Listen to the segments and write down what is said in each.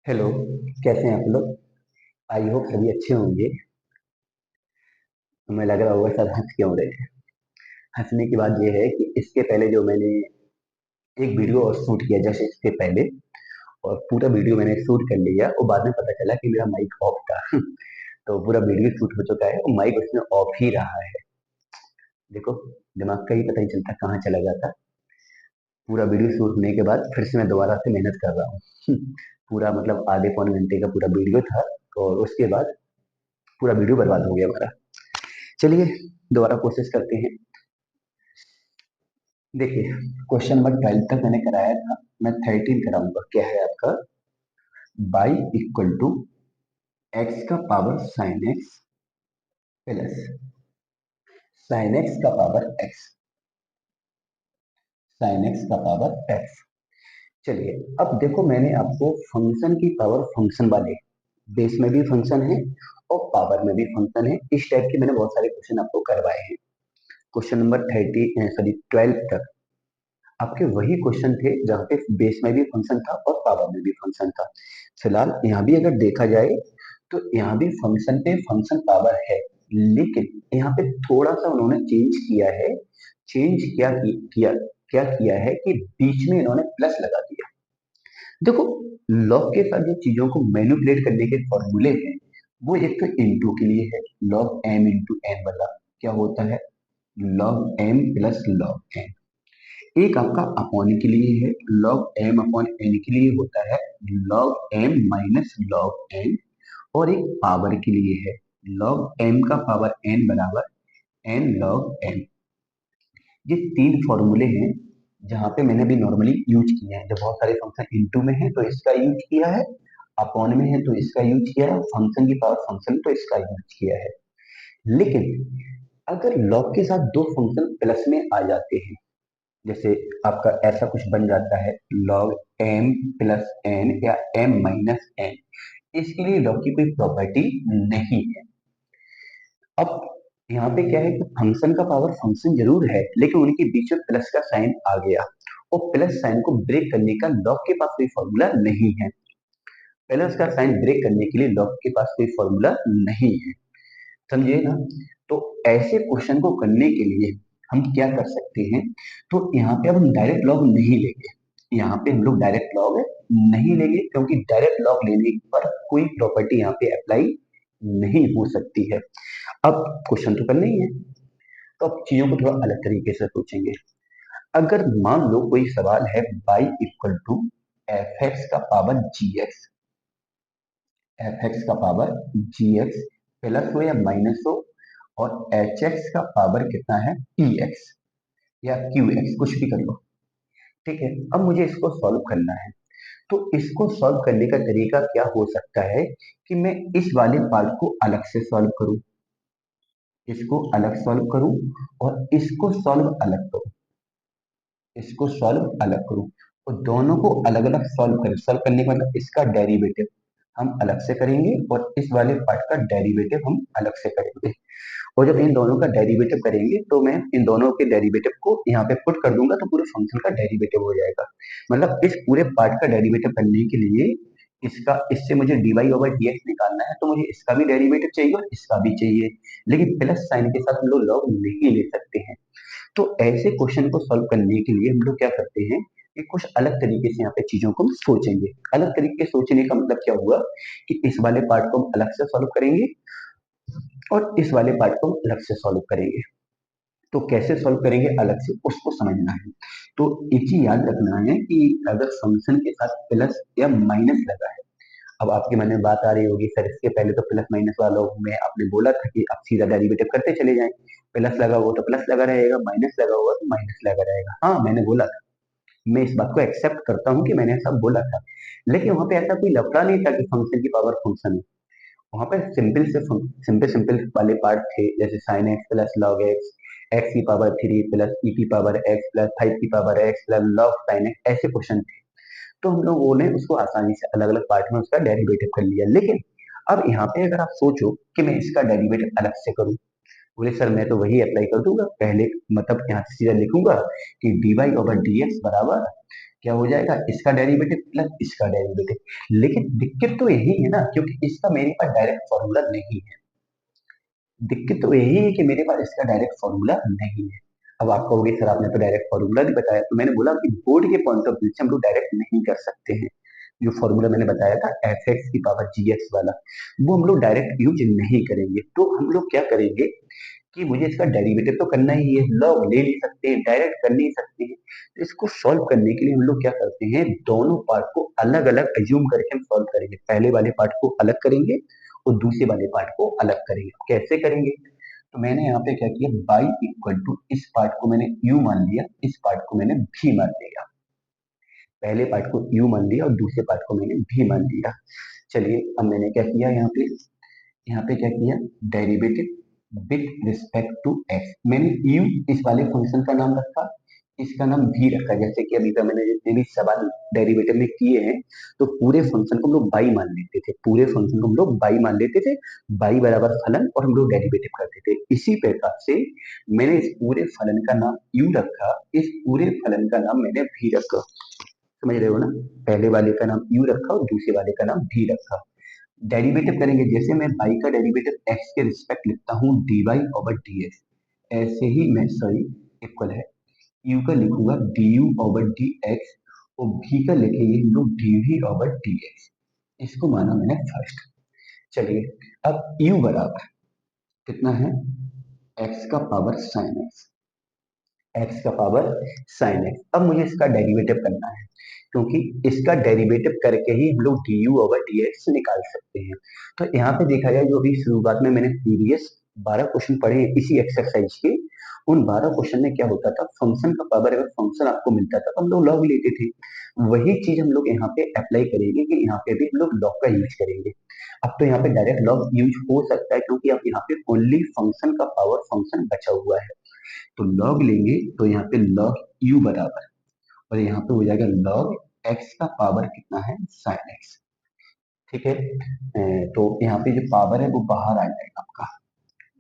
Hello. कैसे हैं आप लोग? आई होप सभी अच्छे होंगे। हमें लग रहा होगा सब हंस क्यों रहे हैं। हंसने की बात यह है कि इसके पहले जो मैंने एक वीडियो और शूट किया जस्ट इसके पहले, और पूरा वीडियो मैंने शूट कर लिया और बाद में पता चला कि मेरा माइक ऑफ था। तो पूरा वीडियो शूट हो चुका है और माइक उसमें ऑफ ही रहा है। देखो, दिमाग का ही पता नहीं चलता कहाँ चला जाता। पूरा वीडियो शूट होने के बाद फिर से मैं दोबारा से मेहनत कर रहा हूँ। पूरा मतलब आधे पौने घंटे का पूरा वीडियो था और उसके बाद पूरा वीडियो बर्बाद हो गया हमारा। चलिए दोबारा कोशिश करते हैं। देखिए, क्वेश्चन नंबर 12 तक मैंने कराया था, मैं 13 कराऊंगा। क्या है आपका? बाई इक्वल टू एक्स का power sine x plus sine x का पावर एक्स, साइन एक्स का पावर एक्स। चलिए, अब देखो मैंने आपको फंक्शन की पावर फंक्शन वाले, बेस में भी फंक्शन है और पावर में भी फंक्शन है, इस टाइप के मैंने बहुत सारे क्वेश्चन आपको करवाए हैं। क्वेश्चन नंबर 12 तक आपके वही क्वेश्चन थे जहाँ पे बेस में भी फंक्शन था और पावर में भी फंक्शन था। फिलहाल यहाँ भी अगर देखा जाए तो यहाँ भी फंक्शन पे फंक्शन पावर है, लेकिन यहाँ पे थोड़ा सा उन्होंने चेंज किया है। चेंज क्या किया है कि बीच में इन्होंने प्लस लगा दिया। देखो, लॉग के साथ जो चीजों को मैनिपुलेट करने के फॉर्मूले हैं, वो एक तो इंटू के लिए है, लॉग एम इंटू एन वाला क्या होता है, log M plus log N. एक आपका अपॉन के लिए है, लॉग एम अपॉन एन के लिए होता है log M minus log N. और एक पावर के लिए है, लॉग एम का पावर एन बराबर एन लॉग एम। ये तीन फॉर्मूले हैं जहां पे मैंने भी नॉर्मली यूज किए हैं। जब बहुत सारे फंक्शन इनटू में है तो इसका यूज किया है, अपॉन में है तो इसका यूज किया है, फंक्शन की पावर फंक्शन तो इसका यूज किया है। लेकिन अगर लॉग के साथ दो फंक्शन प्लस में आ जाते हैं, जैसे आपका ऐसा कुछ बन जाता है log m प्लस एन या m माइनस एन, इसके लिए log की कोई प्रॉपर्टी नहीं है। अब यहाँ पे क्या है कि फंक्शन का पावर फंक्शन जरूर है, लेकिन उनके बीच में प्लस का साइन आ गया और प्लस साइन को ब्रेक करने का log के पास कोई फॉर्मूला नहीं है। प्लस का साइन ब्रेक करने के लिए log के पास कोई फॉर्मूला नहीं है, समझिए ना। तो ऐसे क्वेश्चन को करने के लिए हम क्या कर सकते हैं, तो यहाँ पे अब हम डायरेक्ट लॉग नहीं लेंगे। यहाँ पे हम लोग डायरेक्ट लॉग नहीं लेंगे क्योंकि डायरेक्ट लॉग लेने पर कोई प्रॉपर्टी यहाँ पे अप्लाई नहीं हो सकती है। अब क्वेश्चन तो करना ही है, तो अब चीजों को थोड़ा अलग तरीके से सोचेंगे। अगर मान लो कोई सवाल है y equal to F X का power G X, F X का पावर जी एक्स प्लस हो या माइनस हो, और एच एक्स का पावर कितना है पी एक्स या क्यू एक्स, कुछ भी कर लो। ठीक है, अब मुझे इसको सॉल्व करना है। तो इसको सॉल्व करने का तरीका क्या हो सकता है कि मैं इस वाले पार्ट को अलग से सॉल्व करूं, इसको अलग सॉल्व करूं और इसको सॉल्व अलग करूं, इसको सॉल्व अलग करूं और दोनों को अलग अलग सॉल्व करें। सॉल्व करने का मतलब इसका डेरिवेटिव हम अलग से करेंगे और इस वाले पार्ट का डेरिवेटिव हम अलग से करेंगे। और जब इन दोनों का डेरिवेटिव करेंगे तो मैं इन दोनों के डेरिवेटिव को यहाँ पे पुट कर दूंगा तो पूरे फंक्शन का डेरिवेटिव हो जाएगा। मतलब इस पूरे पार्ट का डेरिवेटिव करने के लिए इसका, इससे मुझे dy ओवर dx निकालना है, तो मुझे इसका भी डेरिवेटिव चाहिए और इसका भी चाहिए, लेकिन प्लस साइन के साथ हम लोग लॉग नहीं ले सकते हैं। तो ऐसे क्वेश्चन को सॉल्व करने के लिए हम लोग क्या करते हैं कि कुछ अलग तरीके से यहाँ पे चीजों को हम सोचेंगे। अलग तरीके से सोचने का मतलब क्या हुआ कि इस वाले पार्ट को हम अलग से सॉल्व करेंगे और इस वाले पार्ट को हम अलग से सॉल्व करेंगे। तो कैसे सॉल्व करेंगे अलग से, उसको समझना है। तो एक चीज याद रखना है कि अगर फंक्शन के साथ प्लस या माइनस लगा है, अब आपके मन में बात आ रही होगी सर इसके पहले तो प्लस माइनस वालों में आपने बोला था कि आप सीधा डेरिवेटिव करते चले जाएं, प्लस लगा हुआ तो प्लस लगा रहेगा, माइनस लगा हुआ तो माइनस लगा रहेगा। हाँ, मैंने बोला था, मैं इस बात को एक्सेप्ट करता हूँ कि मैंने ऐसा बोला था, लेकिन वहां पे ऐसा कोई लफड़ा नहीं था कि फंक्शन की पावर फंक्शन है। वहां पे सिंपल सिंपल वाले पार्ट थे, जैसे sine x plus log x, x की पावर 3 प्लस ई की पावर एक्स प्लस 5 की power x plus log sine x, ऐसे क्वेश्चन थे। तो हम लोगों ने उसको आसानी से अलग अलग पार्ट में उसका डेरिवेटिव कर लिया। लेकिन अब यहाँ पे अगर आप सोचो कि मैं इसका डेरिवेटिव अलग से करूं, बोले सर मैं तो वही अप्लाई कर दूंगा पहले, मतलब यहाँ से सीधा लिखूंगा कि dy ओवर dx बराबर क्या हो जाएगा, इसका डेरिवेटिव प्लस इसका डेरिवेटिव। लेकिन दिक्कत तो यही है ना, क्योंकि इसका मेरे पास डायरेक्ट फॉर्मूला नहीं है। दिक्कत तो यही है कि मेरे पास इसका डायरेक्ट फॉर्मूला नहीं है। अब आप कहोगे सर आपने तो डायरेक्ट फॉर्मूला भी बताया, तो मैंने बोला कि बोर्ड के पॉइंट ऑफ व्यू से हम लोग डायरेक्ट नहीं कर सकते हैं। जो फॉर्मूला मैंने बताया था एफ एक्स की पावर जी एक्स वाला, वो हम लोग डायरेक्ट यूज नहीं करेंगे। तो हम लोग क्या करेंगे कि मुझे इसका डेरिवेटिव तो करना ही है, लॉग ले नहीं सकते हैं, डायरेक्ट कर नहीं सकते हैं। तो इसको सॉल्व करने के लिए हम लोग क्या करते हैं, दोनों पार्ट को अलग अलग एज्यूम करके हम सॉल्व करेंगे। पहले वाले पार्ट को अलग करेंगे और दूसरे वाले पार्ट को अलग करेंगे। कैसे करेंगे, तो मैंने यहाँ पे क्या किया, बाई इक्वल टू इस पार्ट को मैंने u मान लिया, इस पार्ट को मैंने v मान लिया। पहले पार्ट को u मान लिया और दूसरे पार्ट को मैंने v मान लिया। चलिए अब मैंने क्या किया, यहाँ पे क्या किया, derivative with respect to x। मैंने u इस वाले फंक्शन का नाम रखा, इसका नाम v रखा। जैसे कि अभी का मैंने जितने भी सवाल डेरिवेटिव में किए हैं, तो पूरे फंक्शन को हम लोग बाई मान लेते थे, पूरे फंक्शन को हम लोग बाई मान लेते थे, बाई बराबर फलन, और हम लोग डेरिवेटिव करते थे। इसी प्रकार से मैंने इस पूरे फलन का नाम u रखा, इस पूरे फलन का नाम मैंने v रखा। समझ रहे हो ना, पहले वाले का नाम u रखा और दूसरे वाले का नाम v रखा। डेरिवेटिव करेंगे, जैसे मैं बाई का डेरिवेटिव x के रिस्पेक्ट लिखता हूँ dy ओवर dx, ऐसे ही मैं सॉरी इक्वल है u का लिखूंगा du ओवर dx और v का लिखेंगे हम लोग dv ओवर dx। इसको माना मैंने फर्स्ट। चलिए अब u बराबर कितना है, x का पावर साइन x, x का पावर साइन x। अब मुझे इसका डेरिवेटिव करना है, क्योंकि इसका डेरिवेटिव करके ही हम लोग du ओवर dx निकाल सकते हैं। तो यहाँ पे देखा जाए, जो अभी शुरुआत में मैंने प्रीवियस 12 क्वेश्चन पढ़े हैं इसी एक्सरसाइज के, उन 12 क्वेश्चन में क्या होता था, फंक्शन का पावर अगर फंक्शन आपको मिलता था तो हम लोग लॉग लेते थे। वही चीज हम लोग यहाँ पे अप्लाई करेंगे कि यहाँ पे भी हम लोग लॉग का यूज करेंगे। अब तो यहाँ पे डायरेक्ट लॉग यूज हो सकता है, क्योंकि अब यहाँ पे ओनली फंक्शन का पावर फंक्शन बचा हुआ है। तो log लेंगे, तो यहाँ पे log u बराबर, और यहाँ पे हो जाएगा log x का पावर कितना है, sin x। ठीक है, तो यहाँ पे जो पावर है वो बाहर आ जाएगा आपका,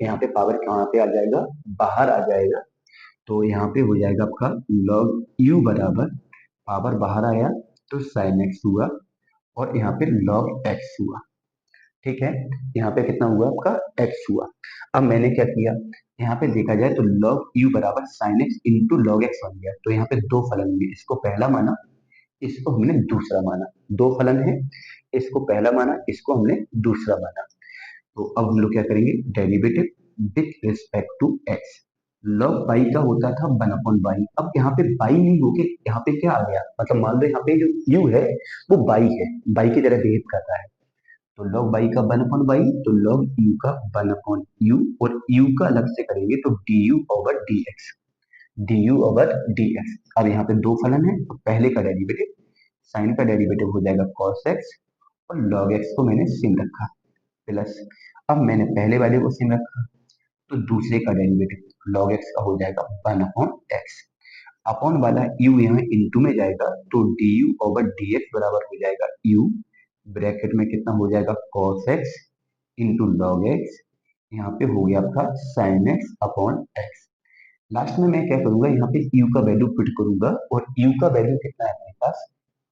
यहाँ पे पावर कहाँ पे आ जाएगा, बाहर आ जाएगा। तो यहाँ पे हो जाएगा आपका log u बराबर, पावर बाहर आया तो sin x हुआ, और यहाँ पे log x हुआ। ठीक है, यहाँ पे कितना हुआ आपका, x हुआ। अब मैंने क्या किया, यहाँ पे देखा जाए तो log u बराबर sin x into log x बन गया। तो यहाँ पे दो फलन हुए, इसको पहला माना, इसको हमने दूसरा माना। दो फलन है, इसको पहला माना, इसको हमने दूसरा माना। तो अब हम लोग क्या करेंगे, derivative with respect to x। log pi का होता था 1 बाई, अब यहाँ पे बाई नहीं होके यहाँ पे क्या आ गया, मतलब मान लो यहाँ पे जो u है वो बाई है, बाई की तरह बिहेव कर रहा है। तो log बाई का 1/बाई, तो log u का 1/u, और u का अलग से करेंगे तो du over dx, du over dx। अब यहाँ पे दो फलन है, तो पहले का डेरिवेटिव साइन का डेरिवेटिव हो जाएगा cos x, और log x को मैंने सिम रखा प्लस, अब मैंने पहले वाले को सिम रखा, तो दूसरे का डेरिवेटिव log x का हो जाएगा 1/x। अपॉन वाला u यहाँ इंटू में जाएगा, तो du ओवर dx बराबर हो जाएगा u, ब्रैकेट में कितना हो जाएगा cos x into log x, यहाँ पे हो गया आपका sin x upon x। Last में मैं क्या करूंगा, यहाँ पे u का वैल्यू पुट करूंगा, और u का वैल्यू कितना है अपने पास,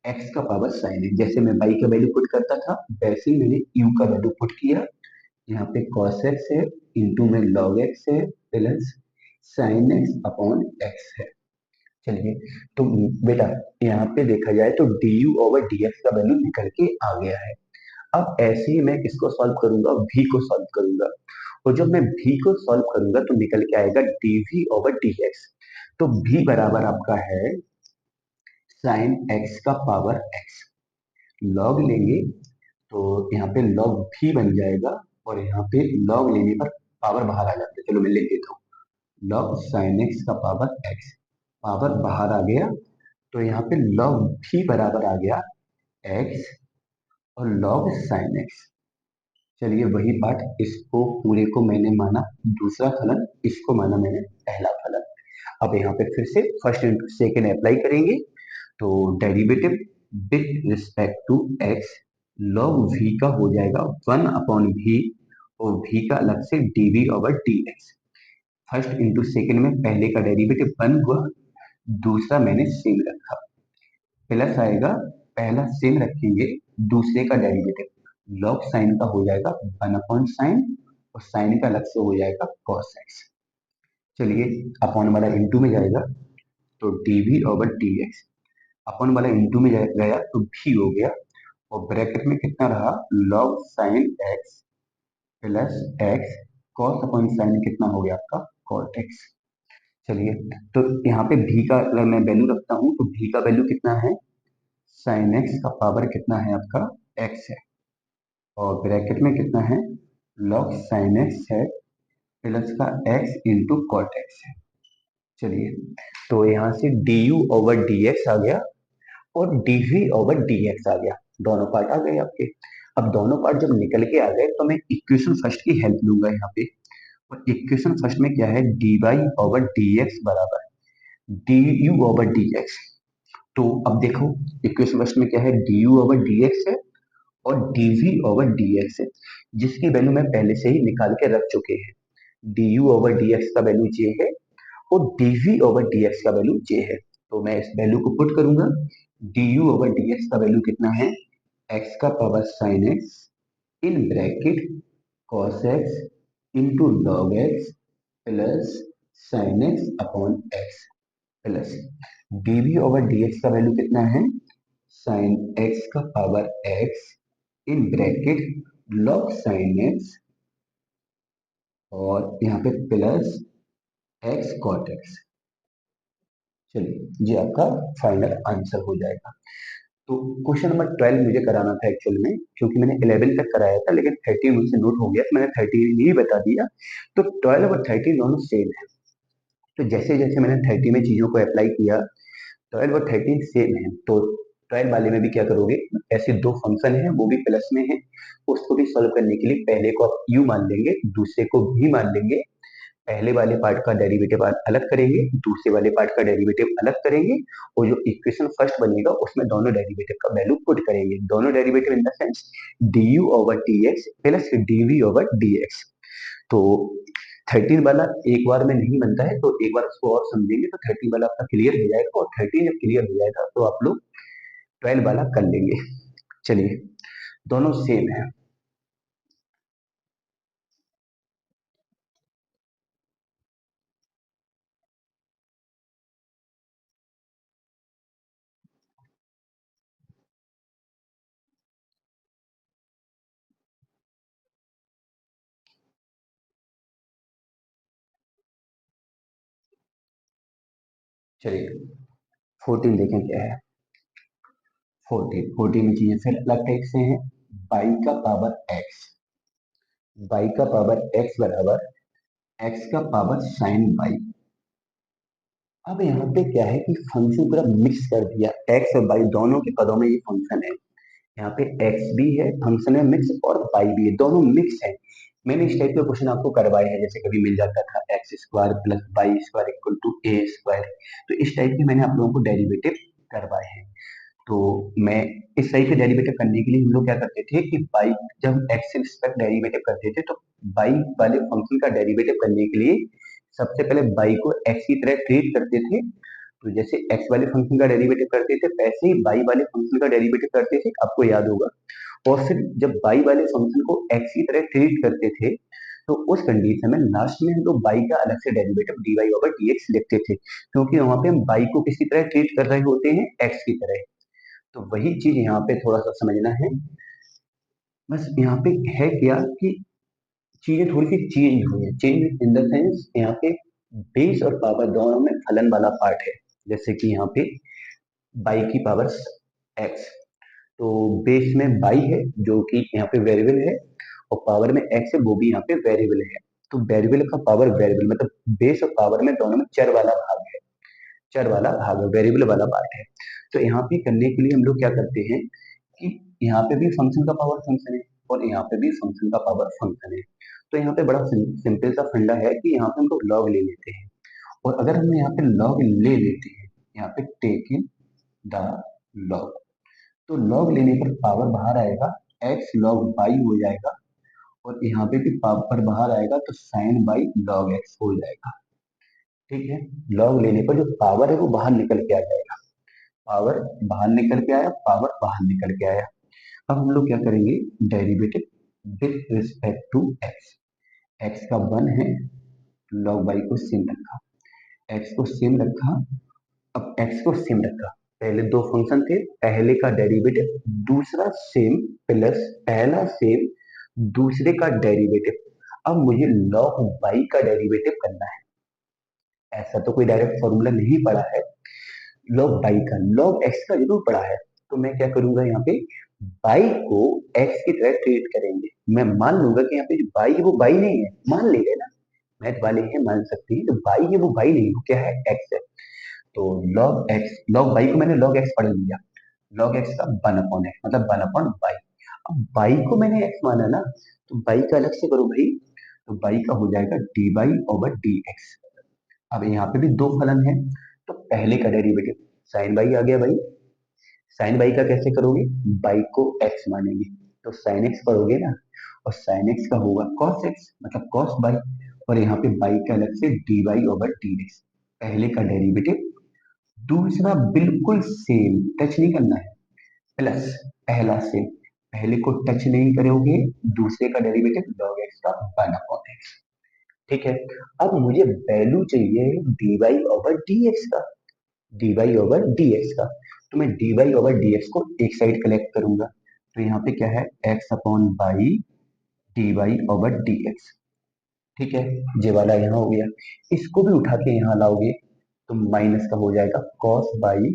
x का पावर sin x। जैसे मैं y का वैल्यू पुट करता था, वैसे ही मैंने u का वैल्यू पुट किया। यहाँ पे cos x है, इंटू में log x है, plus sin x upon x है। चलिए, तो बेटा यहाँ पे देखा जाए तो du ओवर dx का वैल्यू निकल के आ गया है। अब ऐसे ही मैं किसको सॉल्व करूंगा, v को सॉल्व करूंगा, और जब मैं v को सॉल्व करूंगा तो निकल के आएगा dv ओवर dx। तो v बराबर आपका है sin x का पावर x। log लेंगे तो यहाँ पे log v बन जाएगा, और यहाँ पे log लेने पर पावर बाहर आ जाता है। चलो मैं लिख देता हूँ, log sin x का पावर x, पावर बाहर आ गया, तो यहाँ पे log v बराबर आ गया x, और log sin x। चलिए वही बात, इसको पूरे को मैंने माना दूसरा फलन, इसको माना मैंने पहला फलन। अब यहाँ पे फिर से फर्स्ट इंटू सेकेंड अप्लाई करेंगे, तो derivative with respect to x, log v का हो जाएगा 1/v, और v का अलग से dv over dx। First into second में पहले का डेरिवेटिव 1 हुआ, दूसरा मैंने सेम रखा। प्लस आएगा, पहला सेम रखेंगे, दूसरे का डेरिवेटिव लॉग साइन का हो जाएगा 1/sin, और साइन का अलग से हो जाएगा cos x। चलिए, अपॉन वाला इंटू में जाएगा तो dv ओवर dx, अपॉन वाला इंटू में गया तो भी हो गया, और ब्रैकेट में कितना रहा, log sin x plus x, cos upon sine कितना हो गया आपका cot x। चलिए, तो यहाँ पे भी का अगर मैं वैल्यू रखता हूँ तो भी का वैल्यू कितना है, साइन एक्स का पावर कितना है आपका x है, और ब्रैकेट में कितना है, log साइन एक्स है प्लस का x इंटू कॉट एक्स है। चलिए, तो यहाँ से du ओवर dx आ गया और dv ओवर dx आ गया, दोनों पार्ट आ गए आपके। अब दोनों पार्ट जब निकल के आ गए तो मैं इक्वेशन फर्स्ट की हेल्प लूंगा यहाँ पे, और इक्वेशन फर्स्ट में क्या है, dy ओवर dx बराबर du ओवर dx। तो अब देखो, इक्वेशन फर्स्ट में क्या है, du ओवर dx है और dv ओवर dx है, जिसकी वैल्यू मैं पहले से ही निकाल के रख चुके हैं। du ओवर dx का वैल्यू j है और dv ओवर dx का वैल्यू j है। तो मैं इस वैल्यू को पुट करूंगा, du ओवर dx का वैल्यू कितना है, x का power sin x in bracket cos x into log x plus sin x upon x plus dv over dx का वैल्यू कितना है, sin x का पावर x इन ब्रैकेट log sin x, और यहाँ पे प्लस x cot x। चलिए, ये आपका फाइनल आंसर हो जाएगा। तो क्वेश्चन नंबर 12 मुझे कराना था एक्चुअल में, क्योंकि मैंने 11 तक कराया था लेकिन 13 मुझसे नोट हो गया तो मैंने 13 ही बता दिया। तो 12 और 13 दोनों सेम है, तो जैसे जैसे मैंने 30 में चीजों को अप्लाई किया, 12 और 13 सेम है। तो 12 वाले में भी क्या करोगे, ऐसे दो फंक्शन है वो भी प्लस में है, उसको भी सॉल्व करने के लिए पहले को आप u मान लेंगे, दूसरे को v मान लेंगे, पहले वाले पार्ट का डेरिवेटिव अलग करेंगे, दूसरे वाले पार्ट का डेरिवेटिव अलग करेंगे, और जो इक्वेशन फर्स्ट बनेगा उसमें दोनों डेरिवेटिव का वैल्यू पुट करेंगे, दोनों derivative in the sense du over dx plus dv over dx। तो 13 वाला एक बार में नहीं बनता है, तो एक बार उसको और समझेंगे तो 13 वाला आपका क्लियर हो जाएगा, और 13 जब क्लियर हो जाएगा तो आप लोग 12 वाला कर लेंगे। चलिए, दोनों सेम है। चलिए, 14 देखें क्या है। 14 में चीजें फिर अलग टाइप से हैं, बाई का पावर एक्स, बाई का पावर एक्स बराबर एक्स का पावर साइन बाई। अब यहाँ पे क्या है कि फंक्शन पूरा मिक्स कर दिया, एक्स और बाई दोनों के पदों में ये फंक्शन है, यहाँ पे एक्स भी है फंक्शन है मिक्स, और बाई भी है, दोनों मिक्स है। मैंने इस टाइप के क्वेश्चन आपको करवाए हैं, जैसे कभी मिल जाता था X square plus Y square equal to A square, तो इस टाइप के मैंने आप लोगों को डेरिवेटिव करवाए हैं। तो मैं इस टाइप के डेरिवेटिव करने के लिए हम लोग क्या करते थे कि बाई, जब हम एक्स से रिस्पेक्ट डेरिवेटिव करते थे तो बाई वाले फंक्शन का डेरिवेटिव करने के लिए सबसे पहले बाई को एक्स की तरह ट्रीट करते थे, तो जैसे एक्स वाले फंक्शन का डेरिवेटिव करते थे वैसे ही बाई वाले फंक्शन का डेरिवेटिव करते थे, आपको याद होगा। और फिर जब बाई वाले फंक्शन को एक्स की तरह ट्रीट करते थे तो उस कंडीशन में लास्ट में हम लोग बाई का अलग से derivative D Y over D X लिखते थे, क्योंकि वहां पे हम बाई को किसकी तरह ट्रीट कर रहे होते हैं, एक्स की तरह। तो वही चीज यहाँ पे थोड़ा सा समझना है, बस यहाँ पे है क्या कि चीजें थोड़ी सी चेंज हुई है, चेंज इन द सेंस यहाँ पे बेस और पावर दोनों में फलन वाला पार्ट है, जैसे कि यहाँ पे बाई की पावर एक्स, तो बेस में बाई है जो कि यहाँ पे वेरिएबल है, और पावर में एक्स है वो भी यहाँ पे वेरिएबल है। तो वेरिएबल का पावर वेरिएबल मतलब बेस और पावर में दोनों में चर वाला भाग है, चर वाला भाग है, वेरिएबल वाला पार्ट है। तो यहाँ पे करने के लिए हम लोग क्या करते हैं कि यहाँ पे भी फंक्शन का पावर फंक्शन है और यहाँ पे भी फंक्शन का पावर फंक्शन है। तो यहाँ पे बड़ा सिंपल सा फंडा है कि यहाँ पे हम लोग लॉग ले लेते हैं, और अगर हम यहाँ पे लॉग ले लेते हैं, यहाँ पे टेक इन द लॉग, तो लॉग लेने पर पावर बाहर आएगा, एक्स लॉग बाई हो जाएगा, और यहाँ पे भी पावर बाहर आएगा तो साइन बाई लॉग एक्स हो जाएगा। ठीक है, लॉग लेने पर जो पावर है वो बाहर निकल के आ जाएगा। पावर बाहर निकल के आया, पावर बाहर निकल के आया। अब हम लोग क्या करेंगे, derivative with respect to X. X का 1 है, लॉग बाई को सेम रखा, एक्स को सेम रखा। अब एक्स को सेम रखा, पहले दो फंक्शन थे, पहले का डेरिवेटिव दूसरा सेम, प्लस पहला सेम दूसरे का डेरिवेटिव। अब मुझे लॉग बाई का डेरिवेटिव करना है। ऐसा तो कोई डायरेक्ट फॉर्मूला नहीं पड़ा है लॉग बाई का, लॉग एक्स का जरूर पड़ा है। तो मैं क्या करूंगा, यहाँ पे बाई को एक्स की तरह ट्रीट करेंगे। मैं मान लूंगा कि यहाँ पे जो बाई है वो बाई नहीं है, मान ले रहे ना, मैथ वाले हैं मान सकती है, तो बाई है वो बाई नहीं, वो क्या है, एक्स है। तो लॉग एक्स, लॉग बाई को मैंने लॉग एक्स पढ़ लिया, लॉग एक्स का 1 अपॉन एक्स मतलब 1/बाई। अब बाई को मैंने एक्स माना ना, तो बाई का अलग से करो भाई, तो बाई का हो जाएगा D by over D x. अब यहाँ पे भी दो फलन है, तो पहले का डेरिवेटिव साइन बाई आ गया भाई, साइन बाई का कैसे करोगे, बाई को एक्स मानेंगे तो साइन एक्स पढ़ोगे ना, और साइन एक्स का होगा कॉस एक्स मतलब कॉस बाई, और यहाँ पे बाई का अलग से D by over D x. पहले का डेरिवेटिव दूसरा बिल्कुल सेम, टच नहीं करना है, प्लस पहला सेम, पहले को टच नहीं करोगे, दूसरे का डेरिवेटिव लॉग एक्स का 1/एक्स। ठीक है। अब मुझे वैल्यू चाहिए d Y over D x का, D Y over D x का। तो मैं d Y over D x को एक साइड कलेक्ट करूंगा, तो यहाँ पे क्या है, X upon Y D Y over D X. ठीक है, ये वाला यहाँ हो गया, इसको भी उठा के यहाँ लाओगे तो माइनस का हो जाएगा cos by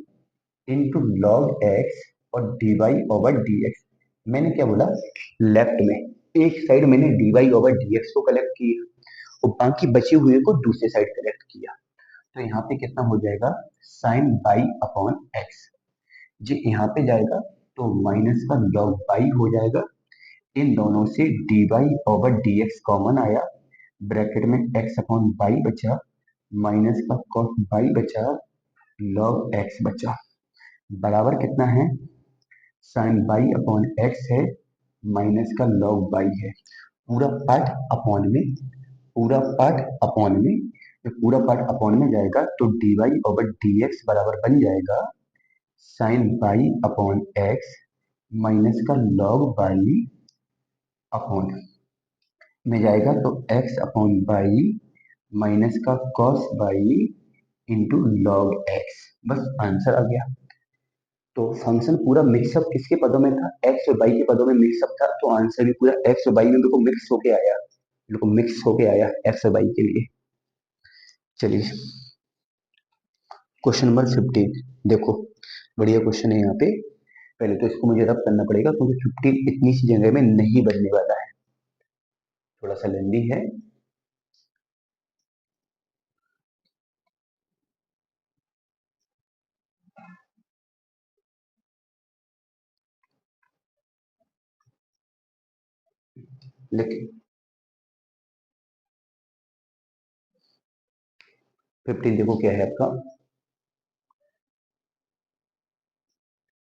into log x और d Y over D x. मैंने क्या बोला, लेफ्ट में एक साइड मैंने d Y over D x को कलेक्ट किया और बाकी बचे हुए को दूसरे साइड कलेक्ट किया। तो यहाँ पे कितना हो जाएगा, साइन बाई अपॉन एक्स, जी यहाँ पे जाएगा तो माइनस का लॉग बाई हो जाएगा। इन दोनों से D Y over D X common आया, ब्रैकेट में एक्स अपॉन बाई बचा, माइनस का कॉस बाई बचा, लॉग एक्स बचा, बराबर कितना है, साइन बाई अपॉन एक्स है, माइनस का लॉग बाई है, पूरा पार्ट अपॉन में, पूरा पार्ट अपॉन में, जब पूरा पार्ट अपॉन में जाएगा तो D Y over D X बराबर बन जाएगा sine Y upon X minus का लॉग बाई अपॉन में जाएगा तो एक्स अपॉन बाई माइनस का cos by into log X. बस आंसर आ गया। तो फंक्शन पूरा मिक्सअप किसके पदों में था, एक्स और बाई के पदों में मिक्सअप था, तो आंसर भी पूरा एक्स और बाई में बिल्कुल मिक्स होके आया, बिल्कुल मिक्स होके आया एक्स और बाई के लिए। चलिए क्वेश्चन नंबर 15 देखो, बढ़िया क्वेश्चन है यहाँ पे। पहले तो इसको मुझे रब करना पड़ेगा क्योंकि 15 इतनी सी जगह में नहीं बनने वाला है, थोड़ा सा लेंदी है। लेकिन 15 देखो क्या है आपका,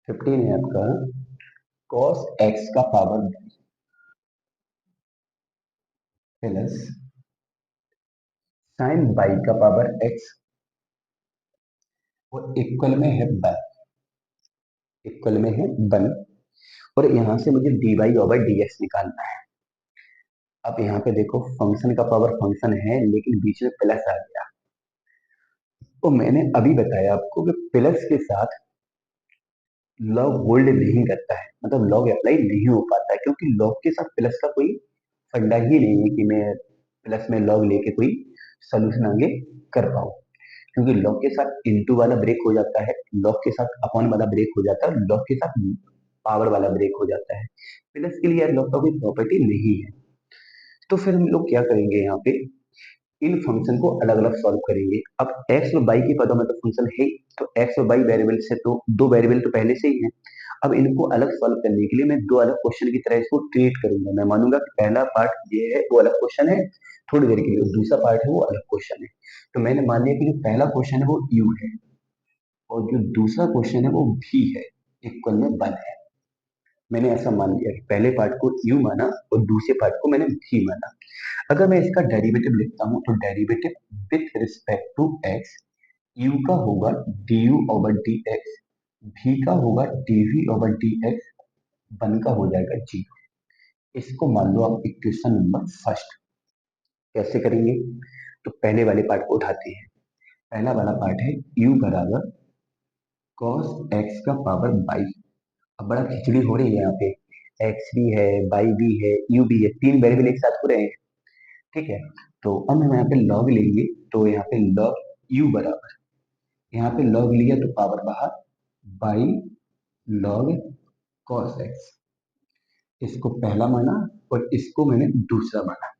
15 है आपका cos x का पावर प्लस साइन बाई का पावर x और इक्वल में है 1, इक्वल में है 1, और यहाँ से मुझे D Y over D X निकालना है। अब यहाँ पे देखो फंक्शन का पावर फंक्शन है लेकिन बीच में प्लस आ गया, तो मैंने अभी बताया आपको कि प्लस के साथ लॉग होल्ड नहीं करता है, मतलब लॉग अप्लाई नहीं हो पाता है, क्योंकि लॉग के साथ प्लस का कोई फंडा ही नहीं है कि मैं प्लस में लॉग लेके कोई सोल्यूशन आगे कर पाऊँ, क्योंकि लॉग के साथ इनटू वाला ब्रेक हो जाता है, लॉग के साथ अपॉन वाला ब्रेक हो जाता है, लॉग के साथ पावर वाला ब्रेक हो जाता है। प्लस के लिए यार लॉग का कोई प्रॉपर्टी नहीं है। तो फिर हम लोग क्या करेंगे, यहाँ पे इन फंक्शन को अलग अलग सॉल्व करेंगे। अब एक्स और बाई के पदों में तो फंक्शन है ही, तो एक्स और बाई वेरिएबल से तो दो वेरिएबल तो पहले से ही है। अब इनको अलग सॉल्व करने के लिए मैं दो अलग क्वेश्चन की तरह इसको ट्रीट करूंगा। मैं मानूंगा कि पहला पार्ट ये है वो अलग क्वेश्चन है थोड़ी देर के लिए, दूसरा पार्ट है वो अलग क्वेश्चन है। तो मैंने मान लिया कि जो पहला क्वेश्चन है वो यू है और जो दूसरा क्वेश्चन है वो भी है, इक्वल में 1 है। मैंने ऐसा मान लिया कि पहले पार्ट को यू माना और दूसरे पार्ट को मैंने भी माना। अगर मैं इसका डेरिवेटिव लिखता हूं तो derivative with respect to X, U का होगा D U over D X V का होगा D V over D X, one का हो जाएगा जी। इसको मान लो आप इक्वेशन नंबर फर्स्ट। कैसे करेंगे? तो पहले वाले पार्ट को उठाते हैं। पहला वाला पार्ट है u बराबर cos x का पावर बाई। अब बड़ा खिचड़ी हो रही है यहाँ पे, x भी है, बाई भी है, u भी है, तीन वेरिएबल एक साथ हो रहे हैं। ठीक है, तो अब हम यहाँ पे log लेंगे, तो यहाँ पे log u बराबर, यहाँ पे log लिया तो पावर बाहर, बाई log cos x। इसको पहला माना और इसको मैंने दूसरा माना।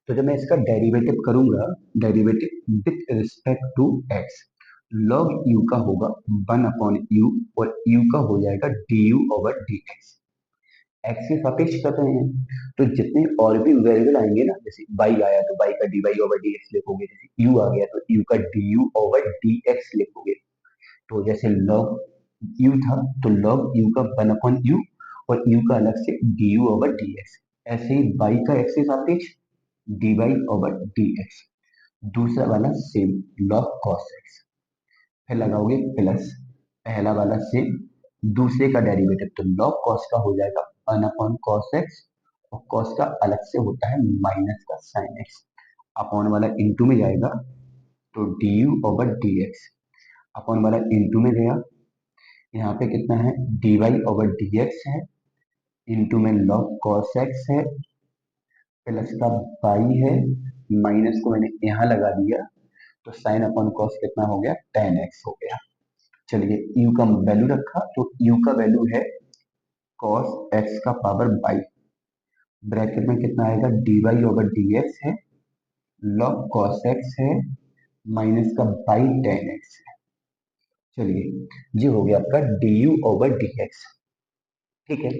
तो जब मैं इसका डेरिवेटिव करूंगा, derivative with respect to X, log u का होगा 1/u और u का हो जाएगा du ओवर dx। एक्स के सापेक्ष कर रहे हैं, तो जितने और भी वेरिएबल आएंगे ना, जैसे बाई आया तो बाई का D Y over D X लिखोगे, जैसे यू आ गया तो यू का D U over D X लिखोगे। तो जैसे log u था तो log u का 1/u और u का अलग से du ओवर dx। ऐसे ही बाई का एक्स के सापेक्ष dy ओवर dx। दूसरा वाला सेम log cos x, फिर लगाओगे प्लस, पहला वाला सेम, दूसरे का डेरिवेटिव तो log cos का हो जाएगा 1/cos x और cos का अलग से होता है माइनस का sin x। अपॉन वाला इनटू में जाएगा तो du ओवर dx, अपॉन वाला इनटू में गया, यहाँ पे कितना है dy ओवर dx है, इनटू में log cos x है, प्लस का बाई है, माइनस को मैंने यहाँ लगा दिया तो साइन अपॉन कॉस कितना हो गया, tan x हो गया। चलिए u का वैल्यू रखा तो u का वैल्यू है cos x का पावर बाई, ब्रैकेट में कितना आएगा dy ओवर dx है, log cos x है, माइनस का बाई tan x है। चलिए ये हो गया आपका du ओवर dx। ठीक है,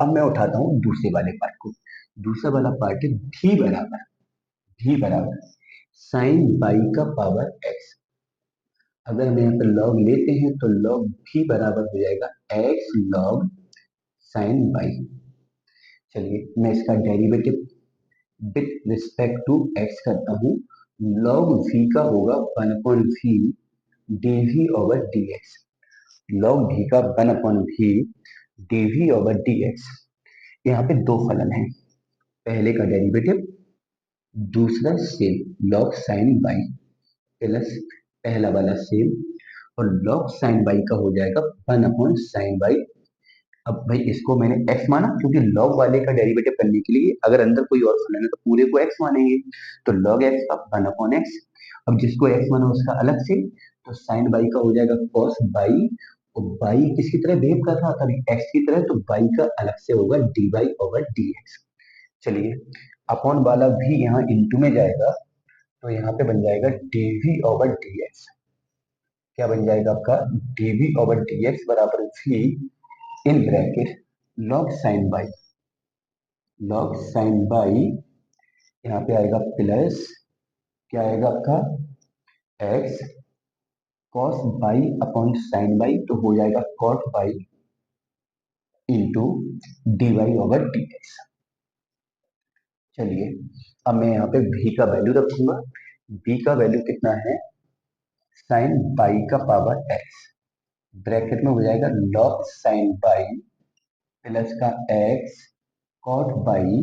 अब मैं उठाता हूँ दूसरे वाले पार्ट को। दूसरा वाला पार्ट है भी बराबर साइन बाई का पावर x। अगर हम यहाँ पे log लेते हैं तो log भी बराबर हो जाएगा x log साइन बाई। चलिए मैं इसका derivative with respect to x करता हूँ। log v का होगा 1/v dv over dx। log v का 1/v dv ओवर dx। यहाँ पे दो फलन है, पहले का डेरिवेटिव, दूसरा same log sine Y, plus पहला वाला सेम और log साइन बाई का हो जाएगा 1/साइन बाई। अब भाई इसको मैंने x माना क्योंकि log वाले का डेरिवेटिव करने के लिए अगर अंदर कोई और फलन है तो पूरे को x मानेंगे, तो log x का 1/x। अब जिसको x माना उसका अलग से, तो साइन बाई का हो जाएगा cos बाई, और बाई किसकी तरह बिहेव कर रहा था अभी, x की तरह, तो बाई का अलग से होगा dy ओवर dx। चलिए अपॉन वाला भी यहाँ इनटू में जाएगा तो यहाँ पे बन जाएगा dv ओवर dx। क्या बन जाएगा आपका dv ओवर dx बराबर v in bracket log sine Y, यहाँ पे आएगा प्लस, क्या आएगा आपका x cos Y upon sine Y, तो हो जाएगा cot Y into D Y over D X. चलिए अब मैं यहाँ पे v का वैल्यू रखूंगा। v का वैल्यू कितना है, साइन बाई का पावर x, ब्रैकेट में हो जाएगा log साइन बाई प्लस का x cot Y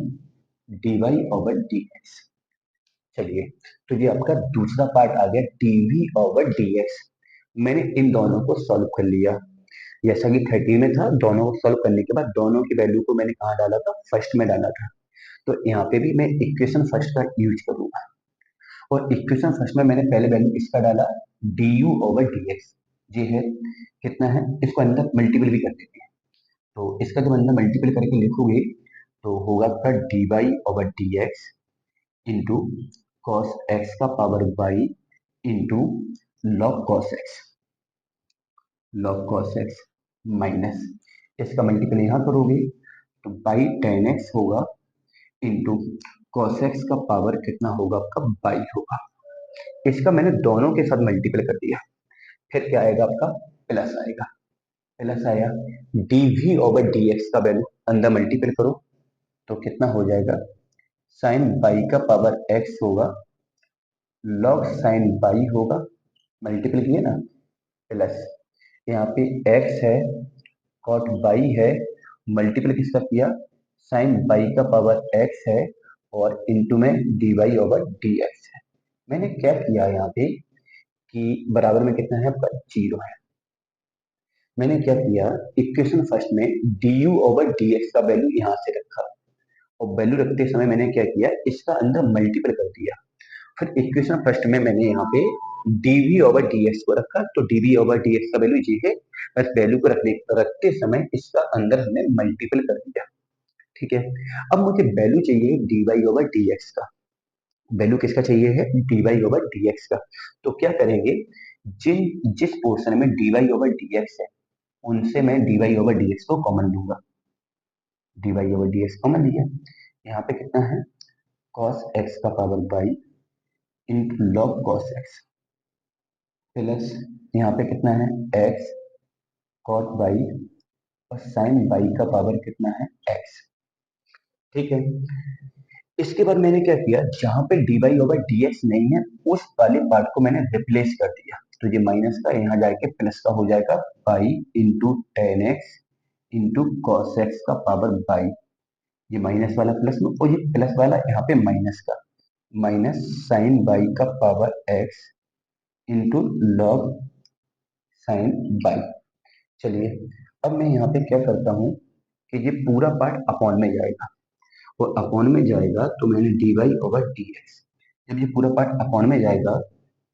D Y over D X. चलिए तो ये आपका दूसरा पार्ट आ गया dv ओवर dx। मैंने इन दोनों को सॉल्व कर लिया, जैसा कि 30 में था। दोनों को सॉल्व करने के बाद दोनों की वैल्यू को मैंने कहाँ डाला था, फर्स्ट में डाला था। तो यहाँ पे भी मैं इक्वेशन फर्स्ट का यूज करूंगा, और इक्वेशन फर्स्ट में मैंने पहले वैल्यू इसका डाला du ओवर dx। ये है कितना है, इसको अंदर मल्टीपल भी कर देते हैं, तो इसका जब अंदर मल्टीपल करके लिखोगे तो होगा आपका dy over dx into cos x का power by into log cos x, minus इसका मल्टीपल यहाँ करोगे तो बाई टेन एक्स होगा इंटू कॉस एक्स का पावर कितना होगा आपका बाई होगा। इसका मैंने दोनों के साथ मल्टीपल कर दिया, फिर क्या आएगा आपका प्लस आएगा, प्लस आया dv ओवर dx का वैल्यू अंदर मल्टीपल करो तो कितना हो जाएगा, साइन बाई का पावर x होगा, लॉग साइन बाई होगा, मल्टीपल किए ना, प्लस यहाँ पे x है, cot बाई है, मल्टीपल किसका किया, साइन बाई का पावर x है, और इंटू में dy ओवर dx है। मैंने क्या किया यहाँ पे कि बराबर में कितना है आपका, 0 है। मैंने क्या किया, इक्वेशन फर्स्ट में du ओवर dx का वैल्यू यहाँ से रखा, और वैल्यू रखते समय मैंने क्या किया, इसका अंदर मल्टीपल कर दिया। फिर इक्वेशन फर्स्ट में मैंने यहाँ पे dv ओवर dx को रखा, तो dv ओवर dx का वैल्यू ये है, बस वैल्यू को रखते समय इसका अंदर हमने मल्टीपल कर दिया। ठीक है, अब मुझे वैल्यू चाहिए dy ओवर dx का, वैल्यू किसका चाहिए है, dy ओवर dx का। तो क्या करेंगे, जिस पोर्शन में dy ओवर dx है उनसे मैं dy ओवर dx को कॉमन लूंगा, dy ओवर dx कॉमन लिया। यहाँ पे कितना है, cos x का power by into log cos x, plus यहाँ पे कितना है, x cot बाई और साइन बाई का पावर कितना है, x। ठीक है, इसके बाद मैंने क्या किया, जहां पे dy ओवर dx नहीं है उस वाले पार्ट को मैंने रिप्लेस कर दिया, तो ये माइनस का यहाँ जाके प्लस का हो जाएगा, by into tan x into cos x का पावर बाई, ये माइनस वाला प्लस में, और ये प्लस वाला यहाँ पे माइनस का, माइनस साइन बाई का power x into log sine by. चलिए, अब मैं यहाँ पे क्या करता हूँ कि ये पूरा पार्ट अपॉन में जाएगा, और अपॉन में जाएगा तो मैंने dy ओवर dx, जब ये पूरा पार्ट अपॉन में जाएगा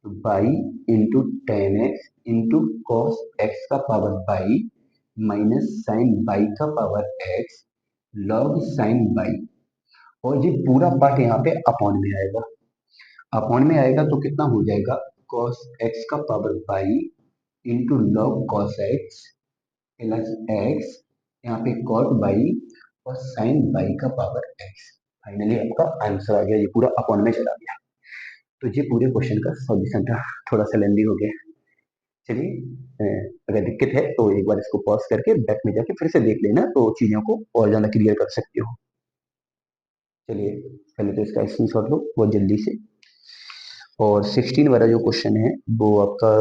तो by into tan x into cos x का power by minus sine by का power x log sine by, और ये पूरा पार्ट यहाँ पे अपॉन में आएगा, अपॉन में आएगा तो कितना हो जाएगा, कॉस एक्स का power by into log cos x plus x, यहाँ पे कॉट बाई और साइन बाई का पावर एक्स। फाइनली आपका आंसर आ गया, ये पूरा अपॉन में चला गया। तो ये पूरे क्वेश्चन का सॉल्यूशन था, थोड़ा सा लेंदी हो गया। चलिए, अगर दिक्कत है तो एक बार इसको पॉज करके बैक में जाके फिर से देख लेना, तो चीजों को और ज्यादा क्लियर कर सकते हो। चलिए, पहले तो इसका स्क्रीनशॉट लो बहुत जल्दी से। और 16 वाला जो क्वेश्चन है वो आपका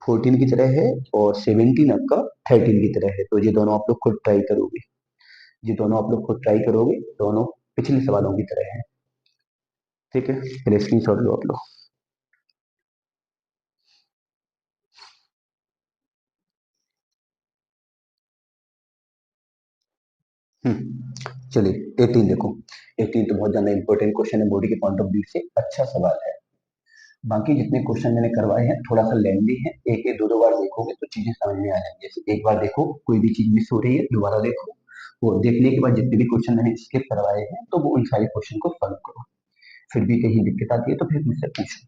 14 की तरह है, और 17 आपका 13 की तरह है, तो ये दोनों आप लोग खुद ट्राई करोगे, ये दोनों आप लोग खुद ट्राई करोगे, दोनों पिछले सवालों की तरह है। ठीक है, पहले स्क्रीनशॉट लो आप लोग। चलिए 18 देखो, 18 तो बहुत ज्यादा इंपॉर्टेंट क्वेश्चन है बॉडी के पॉइंट ऑफ व्यू से, अच्छा सवाल है। बाकी जितने क्वेश्चन मैंने करवाए हैं थोड़ा सा लेंदी है, एक एक दो दो बार देखोगे तो चीजें समझ में आ जाएंगी। जैसे एक बार देखो कोई भी चीज मिस हो रही है दोबारा देखो, वो देखने के बाद जितने भी क्वेश्चन मैंने स्किप करवाए हैं तो वो उन सारे क्वेश्चन को सॉल्व करो। फिर भी कहीं दिक्कत आती है तो फिर मुझसे पूछो।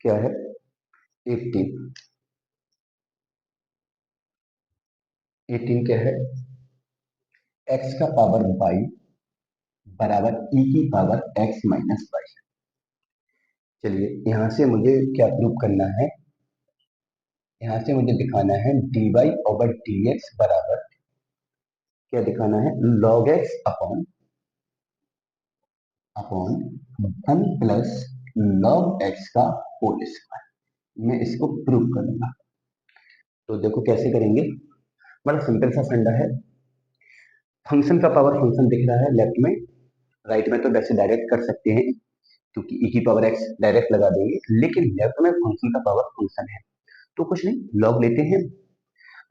क्या है, 18, 18 क्या है, एक्स का पावर बाई बराबर ई की पावर एक्स माइनस बाई। चलिए, यहाँ से मुझे क्या प्रूव करना है, यहाँ से मुझे दिखाना है dy ओवर dx बराबर, क्या दिखाना है, log x upon upon 1 plus log x का होल स्क्वायर। मैं इसको प्रूव करूंगा, तो देखो कैसे करेंगे, बड़ा सिंपल सा फंडा है। फंक्शन का पावर फंक्शन दिख रहा है लेफ्ट में, राइट में तो वैसे डायरेक्ट कर सकते हैं क्योंकि e की पावर x डायरेक्ट लगा देंगे, लेकिन लेफ्ट में फंक्शन का पावर फंक्शन है तो कुछ नहीं, लॉग लेते हैं।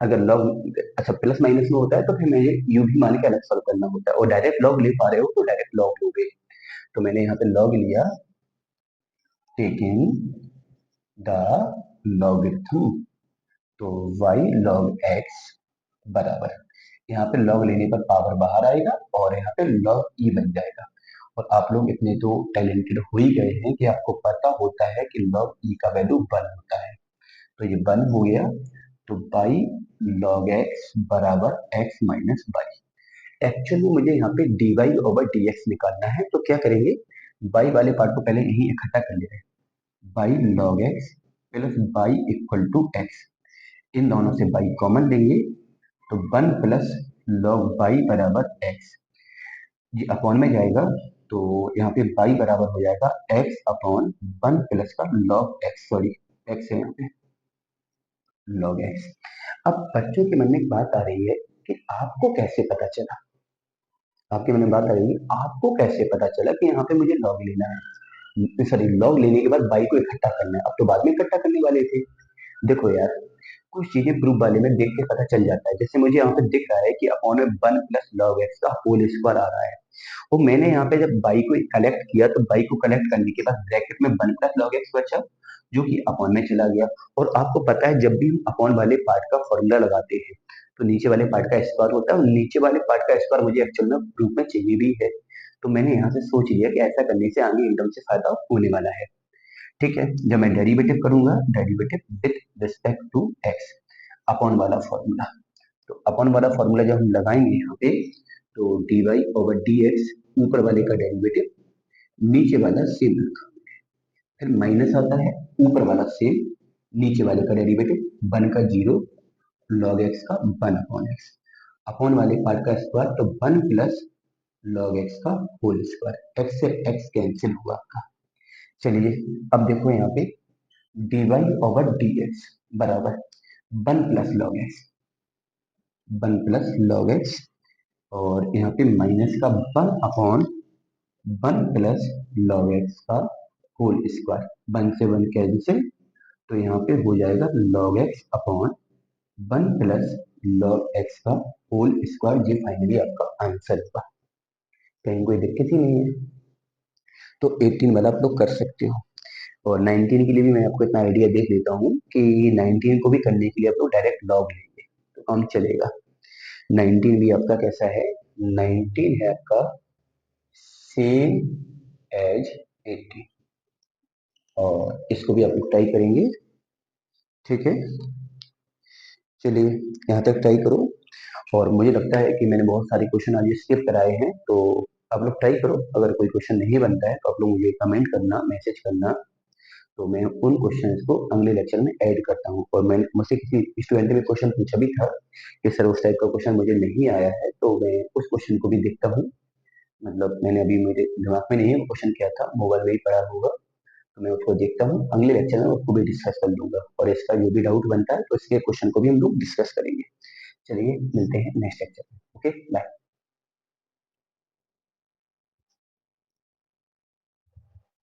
अगर लॉग अच्छा प्लस माइनस में होता है तो फिर मैं ये यू भी मान के अलग सॉल्व करना होता है, और डायरेक्ट लॉग ले पा रहे हो तो डायरेक्ट लॉग लोगे। तो मैंने यहाँ पे लॉग लिया, टेकिंग द लॉगरिथम, तो y log x बराबर, यहाँ पे log लेने पर पावर बाहर आएगा और यहाँ पे log e बन जाएगा। और आप लोग इतने तो टैलेंटेड हो ही गए हैं कि आपको पता होता है कि log e का वैल्यू 1 होता है, तो ये 1 हो गया, तो बाई log x बराबर x माइनस बाई। एक्चुअल में मुझे यहाँ पे dy ओवर dx निकालना है, तो क्या करेंगे, बाई वाले पार्ट को पहले यहीं इकट्ठा कर ले रहे हैं, by log x plus by equal to x. इन दोनों से बाई कॉमन लेंगे तो 1 प्लस लॉग बाई बराबर एक्स, ये अपॉन में जाएगा तो यहाँ पे बाई बराबर हो जाएगा एक्स अपॉन 1 प्लस का लॉग एक्स, सॉरी एक्स है यहाँ पे लॉग एक्स। अब बच्चों के मन में एक बात आ रही है कि आपको कैसे पता चला, आपके मन में बात आ रही है आपको कैसे पता चला कि यहाँ पे मुझे लॉग लेना है, सॉरी लॉग लेने के बाद बाई को इकट्ठा करना है। अब तो बाद में इकट्ठा करने वाले थे। देखो यार, कुछ चीजें प्रूफ वाले में देख के पता चल जाता है। जैसे मुझे यहाँ पे दिख रहा है कि अपॉन में 1 प्लस लॉग एक्स का होल स्क्वायर आ रहा है, वो मैंने यहाँ पे जब बाई को कलेक्ट किया तो बाई को कलेक्ट करने के बाद ब्रैकेट में 1 प्लस लॉग एक्स बचा, जो कि अपॉन में चला गया। और आपको पता है जब भी हम अपॉन वाले पार्ट का फॉर्मूला लगाते हैं तो नीचे वाले पार्ट का स्क्वायर होता है, और नीचे वाले पार्ट का स्क्वायर मुझे एक्चुअल में प्रूफ में चाहिए भी है। तो मैंने यहाँ से सोच लिया कि ऐसा करने से आगे इनकम से फायदा होने वाला है। ठीक है, जब मैं डेरिवेटिव करूंगा, derivative with respect to X, upon वाला फॉर्मूला, तो अपॉन वाला फॉर्मूला जब हम लगाएंगे यहाँ पे तो D Y over D X, ऊपर वाले का डेरिवेटिव, नीचे वाला सेम रखा, फिर माइनस आता है, ऊपर वाला सेम, नीचे वाले का डेरिवेटिव 1 का 0, लॉग एक्स का 1 अपॉन एक्स, अपॉन वाले पार्ट का स्क्वायर तो 1 प्लस लॉग एक्स का होल स्क्वायर, एक्स से एक्स कैंसिल हुआ आपका। चलिए अब देखो यहाँ पे D Y over D X बराबर 1 plus log X, 1 plus log x, और यहाँ पे माइनस का 1 अपॉन 1 प्लस लॉग एक्स का होल स्क्वायर, 1 से 1 कैंसिल, तो यहाँ पे हो जाएगा log X upon 1 plus log X का होल स्क्वायर। ये फाइनली आपका आंसर होगा, कहीं कोई दिक्कत ही नहीं है। तो 18 वाला आप लोग कर सकते हो। और 19 के लिए भी मैं आपको इतना आइडिया दे देता हूँ कि 19 को भी करने के लिए आप लोग डायरेक्ट लॉग लेंगे तो काम चलेगा। 19 भी आपका कैसा है, 19 है आपका सेम एज 18, और इसको भी आप लोग ट्राई करेंगे। ठीक है, चलिए यहाँ तक ट्राई करो। और मुझे लगता है कि मैंने बहुत सारे क्वेश्चन आज स्किप कराए हैं, तो आप लोग ट्राई करो। अगर कोई क्वेश्चन नहीं बनता है तो आप लोग मुझे कमेंट करना, मैसेज करना, तो मैं उन क्वेश्चंस को अगले लेक्चर में ऐड करता हूँ। और मैंने मुझसे किसी स्टूडेंट ने क्वेश्चन पूछा भी था कि सर उस टाइप का क्वेश्चन मुझे नहीं आया है, तो मैं उस क्वेश्चन को भी देखता हूँ। मतलब मैंने अभी मेरे दिमाग में नहीं है वो क्वेश्चन क्या था, मोबाइल में ही पढ़ा होगा, तो मैं उसको देखता हूँ, अगले लेक्चर में उसको भी डिस्कस कर लूंगा। और इसका जो भी डाउट बनता है तो इसके क्वेश्चन को भी हम लोग डिस्कस करेंगे। चलिए मिलते हैं नेक्स्ट लेक्चर में। Okay bye.